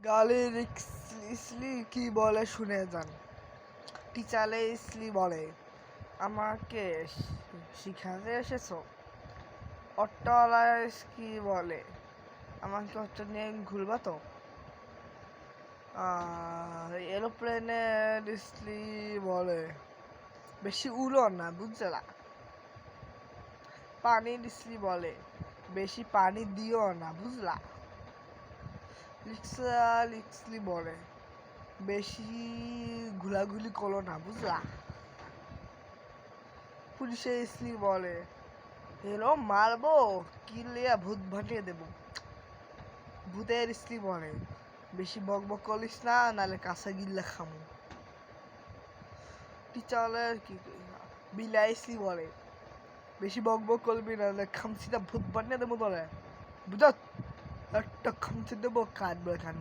গালির ইসলি কি বলে শুনে যান। টিচারে ইসলি বলে, আমাকে শিখাতে এসেছো? অটোওয়ালা কি বলে, আমাকে অটো নিয়ে ঘুরবা তো? এরোপ্লেনের ইসলি বলে, বেশি উড়ো না বুঝলা। পানির ইসলি বলে, বেশি পানি দিও না বুঝলা। রিক্সা ইসলি বলে, বেশি ঘোরাঘুরি করো না বুঝলা। পুলিশে ইসলি বলে, এলো মারবো কি লিয়া ভূত ভাটিয়ে দেবো। ভূতের ইসলি বলে, বেশি বক বক করিস না, নাহলে কাঁচা গিল্লা খামু। টিচারের কি বিলাই ইসলি বলে, বেশি বক বক করবি না, নাহলে খামচিটা ভূত বানিয়ে দেবো তোরে বুঝত। একটা খামচি দেবো কাঁদবে কান।